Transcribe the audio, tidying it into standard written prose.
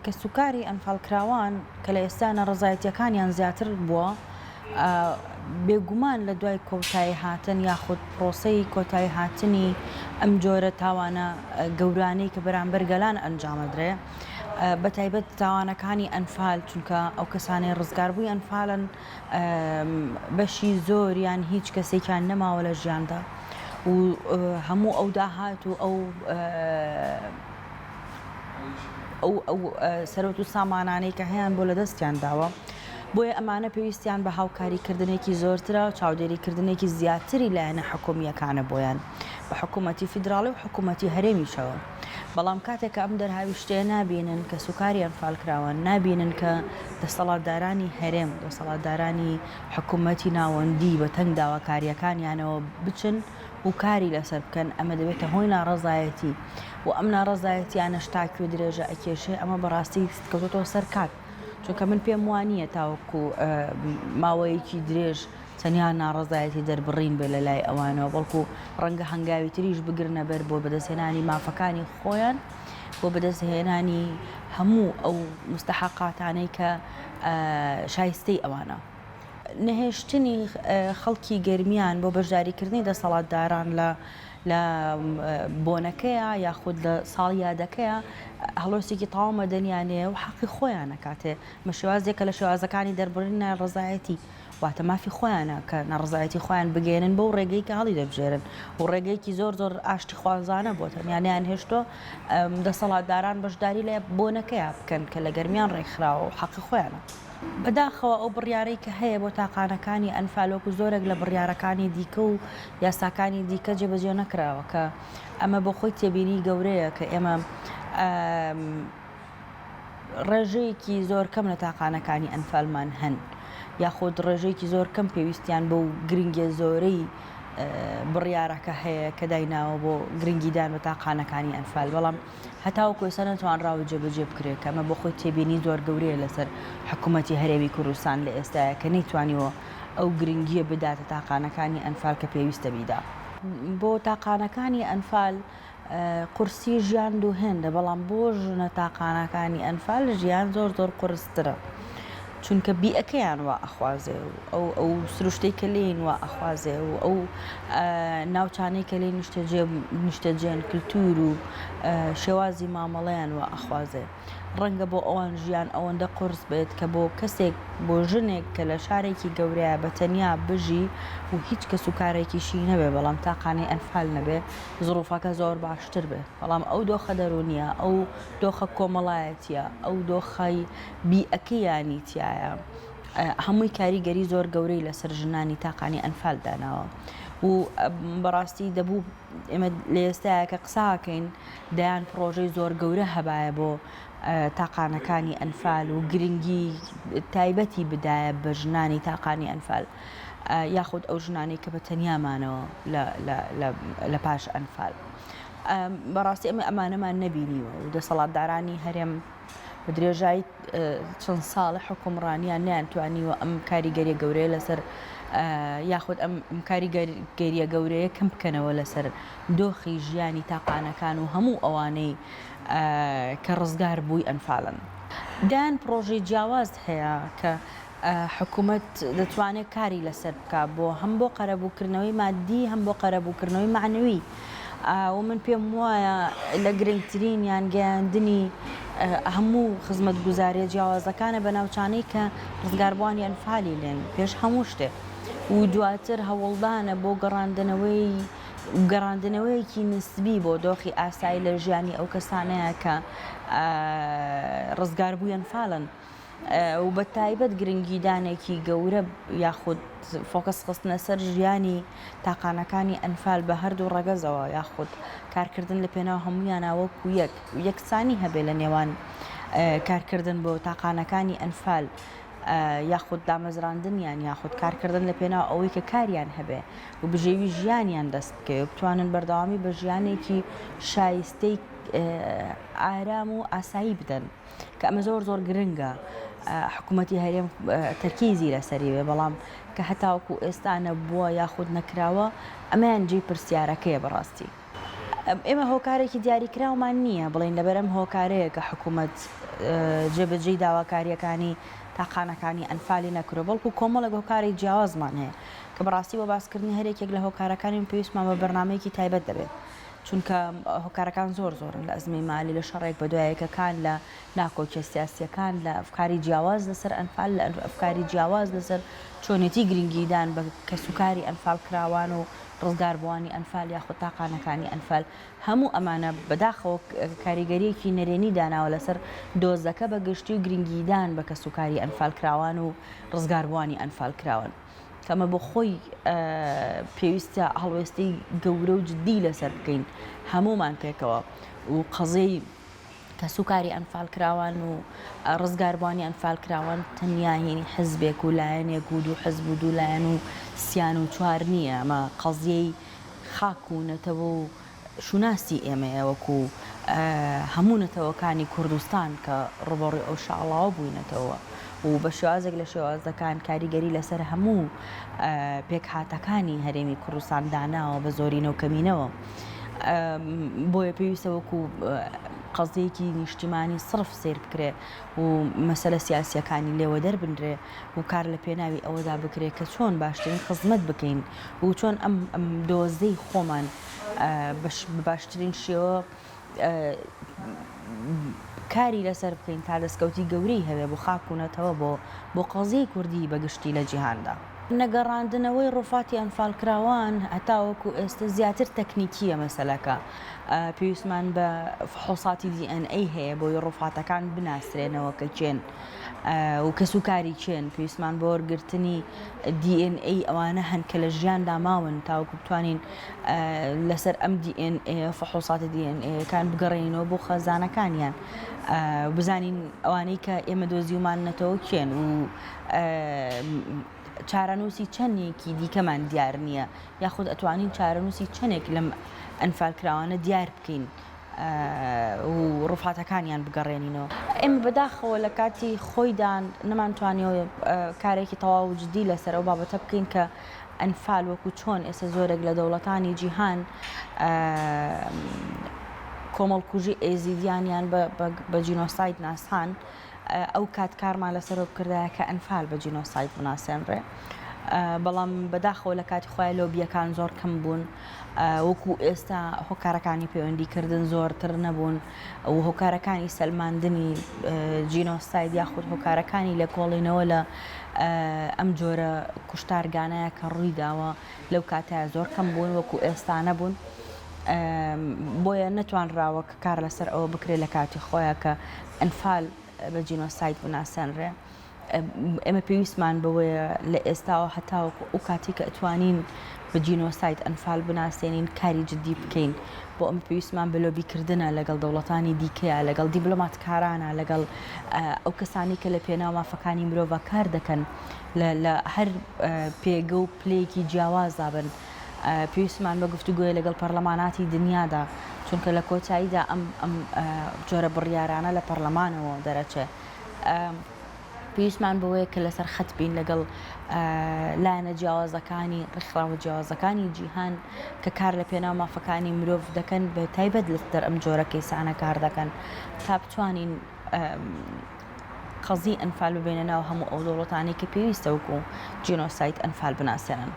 کە سوکاری ئەنفاڵکراوان کە لە ئێستانە ڕزایەتیەکانیان زیاتر بووە بێگومان لە دوای کۆتایی هاتن یاخود پرۆسەی کۆتایی هاتنی ئەم جۆرە تاوانە گەورانەی کە بەرامبەر گەلان ئەنجامەدرێ بە تایبەت تاوانەکانی ئەنفال چونکە ئەو کەسانەی ڕزگاربووی ئەنفالن بەشی زۆریان هیچ کەسێکیان نەماوە لە ژیاندا و هەموو ئەو داهات و ئەو سەرۆت و سامانانەی کە هەیەیان بۆ لە دەستیان داوە بۆیە ئەمانە پێویستیان بە هاوکاریکردنێکی زۆرترە و چاودێریکردنێکی زیاتری لایەنە حکومیەکانە بۆیان بە حکوومەتی فیدراڵی و حکوومەتی هەرێمیشەوە بەڵام کاتێکە ئەم دەرهاویشتەیە نابینن کە سوکاری ئەنفالکراوە نابینن کە دەسەڵاتدارانی هەرێم دەسەڵاتدارانی حکوومەتی ناوەندی بە تەنگ داواکاریەکانیانەوە بچن و کاری لەسەر بکەن ئەمە دەبێتە هۆی ناڕەزایەتی و ئەم ناڕەزایەتیانە شتاکی و درێژە ئەکێشێ ئەمە بەڕاستی کەوتۆتەوە سەر کات چونکە من پێم وانییە تاوەکو ماوەیەکی درێژ تەنیا ناڕەزایەتی دەربڕین بێ لە لای ئەوانەوە بەڵکو ڕەنگە هەنگاوی تریش بگرنە بەر بۆ بەدەستهێنانی مافەکانی خۆیان بۆ بەدەستهێنانی هەموو ئەو مستحقاتانەی کە شایستەی ئەوانە نەهێشتنی خەڵکی گەرمیان بۆ بەشداریکردنی دەسەڵاتداران لە بۆنەکەیە یاخود لە ساڵیادەکەیە هەڵۆستێکی تاوا مەدەنیانەیە و حەقی خۆیانە کاتێ مە شێوازێکە لە شێوازەکانی دەربڕین ناڕەزایەتی واتە مافی خۆیانە کە ناڕزایەتی خۆیان بگەێنن بەو ڕێگەی کە هەڵی دەبژێرن و ڕێگەیەکی زۆر ئاشتی خوازانە بۆ تەنیانیان هێشتۆ دەسەڵاتداران بەشداری لە بۆنەکەیە بکەن کە لە گەرمیان ڕێکخراوە و حەقی خۆیانە بەداخەوە ئەو بڕیارەی کە هەیە بۆ تاقانەکانی ئەنفالۆک و زۆرێک لە بڕیارەکانی دیکە و یاساکانی دیکە جێبەجێ نەکراوە کە ئەمە بۆ خۆی تێبینی گەورەیە کە ئێمە ڕێژەیەکی زۆر کەم لە تاقانەکانی ئەنفالمان هەن یاخود ڕێژەیەکی زۆر کەم پێویستیان بۆ گرنگە زۆرەی بڕیارەکە هەیە کە دایناوە بۆ گرنگیدان بە تاقانەکانی ئەنفال بەڵام هەتاوەکو ئێستا نەتوانراوە جێبەجێ بکرێت کە ئەمە بۆ خۆی تێبینی زۆر گەورەیە لەسەر حکوومەتی هەرێمی کوردستان لە ئێستاە کە نەیتوانیوە ئەو گرنگیە بداتە تاقانەکانی ئەنفال کە پێویستە بیدا بۆ تاقانەکانی ئەنفال قورسی ژیان دوو هێندە بەڵام بۆ ژنە تاقانەکانی ئەنفال ژیان زۆر قورسترە چونکە بیئەکەیان وا ئەخوازێ و ئەو سروشتەی کە لێن وا ئەخوازێ و ئەو ناوچانەی کە لێ نیشتەجێن کللتور و شێوازی مامەڵەیان وا ئەخوازێ ڕەنگە بۆ ئەوان ژیان ئەوەندە قورس بێت کە بۆ کەسێک بۆ ژنێک کە لە شارێکی گەورەیە بە تەنیا بژی و هیچ کەس و کارێکیشی نەبێ بەڵام تاقانەی ئەنفال نەبێ زڕوفەکە زۆر باشتر بێت بەڵام ئەو دۆخە دەرونیە ئەو دۆخە کۆمەڵایەتیە ئەو دۆخەی بیئەکەیانی تایە هەمووی کاریگەری زۆر گەورەی لەسەر ژنانی تاقانی ئەنفال داناوە و بەڕاستی دەبوو ئێمە لە ئێستاە کە قساکەین دایان پرۆژەی زۆر گەورە هەبایە بۆ تاقانەکانی ئەنفال و گرنگی تایبەتی بدایە بە ژنانی تاقانی ئەنفال یاخود ئەو ژنانی کە بە تەنیامانەوە لە پاش ئەنفال بەڕاستی ئەمە ئەمانەمان نەبینیوە و دەسەڵاتدارانی هەرێم بە درێژایی چەند ساڵە حکومڕانیان نیانتوانیوە ئەم کاریگەریە گەورەیە لەسەر یاخود ئەم کاریگەریە گەورەیە کەم بکەنەوە لەسەر دۆخی ژیانی تاقانەکان و هەموو ئەوانەی کە ڕزگار بووی ئەنفالن دایان پرۆژەی جیاواز هەیە کە حکوومەت دەتوانێت کاری لەسەر بکە بۆ هەم بۆ قەرەبووکردنەوەی مادی هەم بۆ قەرەبووکردنەوەی معنەوی و من پێم وایە لە گرنگترین یان گەیاندنی هەموو خزمەتگوزاریە جیاوازەکانە بە ناوچانەی کە ڕزگاربووانی ئەنفالی لێن پێش هەموو شتێک و دواتر هەوڵدانە بۆ گەڕاندنەوەیەکی نسبی بۆ دۆخی ئاسایی لە ژیانی ئەو کەسانەیە کە ڕزگاربووی ئەنفالن و بە تایبەت گرنگیدانێکی گەورە یاخود فۆکەس خستنە سەر ژیانی تاقانەکانی ئەنفال بە هەردوو ڕەگەزەوە یاخود کارکردن لە پێناو هەمویانە وەکو یەکسانی هەبێ لە نێوان کارکردن بۆ تاقانەکانی ئەنفال یاخود دامەزراندنیان یاخود کارکردن لە پێناو ئەوەی کە کاریان هەبێ و بژێوی ژیانیان دەست بکەوێ بتوانن بەردەوامی بە ژیانێکی شایستەی ئارام و ئاسایی بدەن کە ئەمە زۆر گرنگە حکوومەتی هەرێم تەرکیزی لەسەری بێ بەڵام کە هەتاوەکو ئێستانە بووە یاخود نەکراوە ئەمەیان جێی پرسیارەکەیە بەڕاستی ئێمە هۆکارێکی دیاریکراومان نییە بڵین لەبەرەم هۆکارەیە کە حکوومەت جێبەجێی داواکاریەکانی تاقانەکانی ئەنفالی نەکرۆ بەڵکو کۆمەڵێک هۆکاری جیاوازمان هەیە کە بەڕاستی بۆ باسکردنی هەرێکێک لە هۆکارەکانی پێویستمان بە بەرنامەیەکی تایبەت دەبێت چونکە هۆکارەکان زۆرن لە ئەزمەی مالی لە شەڕێک بە دوایەکەکان لە ناکۆکیە سیاسیەکان لە ئەفکاری جیاواز لەسەر ئەنفال لە ئەفکاری جیاواز لەسەر چۆنێتی گرنگیدان بە کەسوکاری ئەنفال کراوان و ڕزگاربووانی ئەنفال یاخود تاقانەکانی ئەنفال هەموو ئەمانە بەداخەوە کاریگەریەکی نەرێنی داناوە لەسەر دۆزەکە بە گشتی و گرنگیدان بە کەسوکاری ئەنفال کراوان و ڕزگاربووانی ئەنفال کراون کەمە بۆ خۆی پێویستە هەڵوێستی گەورە و جدی لەسەر بکەین هەمومان پێکەوە و قەزەی کەسوکاری ئەنفال کراوان و ڕزگاربووانی ئەنفال کراوان تەنیا هێنی حزبێک و لایەنێک و دوو حزب و دوو لایەن و سیان و چوار نییە ئەمە قەزیەی خاک و نەتەوە و شوناسی ئێمەیە وەکو هەموو نەتەوەکانی کوردستان کە ڕوبەڕووی ئەو شاڵاوە بووینەتەوە و بە شێوازێک لە شێوازەکان کاریگەری لەسەر هەموو پێکهاتەکانی هەرێمی کوردستان داناوە بە زۆرینە و کەمینەوە بۆیە پێویستە وەکو قەزەیەکی نیشتیمانی سرف سیر بکرێ و مەسەلە سیاسیەکانی لێوە دەربنرێ و کار لە پێناوی ئەوەدا بکرێت کە چۆن باشترین خزمەت بکەین و چۆن ئەم دۆزەی خۆمان باشترین شێوە کاری لەسەر بکەین تا دەستکەوتی گەورەی هەبێ بۆ خاکوونەتەوە بۆ قەزەی کوردی بەگشتی لە جیهاندا. نەگەڕاندنەوەی ڕووفاتی ئەنفال کراوان هەتاوەکو ئێستا زیاتر تەکنیکیە مەسەلەکە پێویستمان بە فحوساتی DNA هەیە بۆی ڕووفاتەکان بناسرێنەوە کە چێن و کەسوکاری چێن پێویستمان بۆ وەرگرتنی DNA ئەوانە هەن کە لە ژیاندا ماون تاوەکو بتوانین لەسەر ئەم DNA فحوساتی DNA-کان بگەڕێنەوە بۆ خەزانەکانیان بزانین ئەوانەی کە ئێمە دۆزیومانەتەوە کێن و چارەنووسی چەندێکی دیکەمان دیار نییە یاخود ئەتوانین چارەنووسی چەندێک لەم ئەنفال کراوانە دیار بکەین و ڕووفاتەکانیان بگەڕێنینەوە ئێمە بەداخەوە لە کاتی خۆیدان نەمانتوانیەوە کارێکی تەواو جدی لەسەر ئەو بابەتە بکەین کە ئەنفال وەکو چۆن ئێستا زۆرێک لە دەوڵەتانی جیهان کۆمەڵکوژی ئێزیدیانیان بە جینۆساید ناسان ئەو کاتکارمان لەسەر بکردایە کە ئەنفال بە جینۆساید بناسێنرێ بەڵام بەداخەوە لە کاتی خۆی لۆبیەکان زۆر کەم بوون وەکو ئێستا هۆکارەکانی پەیوەندیکردن زۆرتر نەبوون و هۆکارەکانی سەلماندنی جینۆساید یاخود هۆکارەکانی لە کۆڵینەوە لە ئەم جۆرە کوشتارگانەیە کە ڕوویداوە لەو کاتەیە زۆر کەم بوون وەکو ئێستا نەبوون بۆیە نەتوانراوە کە کار لەسەر ئەوە بکرێت لە کاتی خۆیە کە ئەنفال بە جینۆساید بناسێنرێ ئێمە پێویستمان بەوەیە لە ئێستاوە هەتاوەکو ئەو کاتی کە ئەتوانین بە جینۆساید ئەنفال بناسێنین کاری جدی بکەین بۆ ئەم پێویستمان بە لۆبیکردنە لەگەڵ دەوڵەتانی دیکەیە لەگەڵ دیبلۆماتکارانە لەگەڵ ئەو کەسانی کە لە پێناو مافەکانی مرۆڤ کار دەکەن لە هەر پێگە و پلەیەکی جیاوازا بن پێویستمان بە گفتوگوۆیە لەگەڵ پەرلەماناتی دنیادا چونکە لە کۆتاییدا ئەم جۆرە بڕیارانە لە پەرلەمانەوە دەرەچێ پێویستمان بەوەیە کە لەسەر خەت بین لەگەڵ لایەنە جیاوازەکانی ڕێکخراوە جیاوازەکانی جیهان کە کار لە پێناو مافەکانی مرۆڤ دەکەن بە تایبەت لەسەر ئەم جۆرە کەیسانە کار دەکەن تا بتوانین قەزی ئەنفال ببێنە ناو هەموو ئەو دەوڵەتانی کە پێویستە وەکو جینۆساید ئەنفال بناسێنن.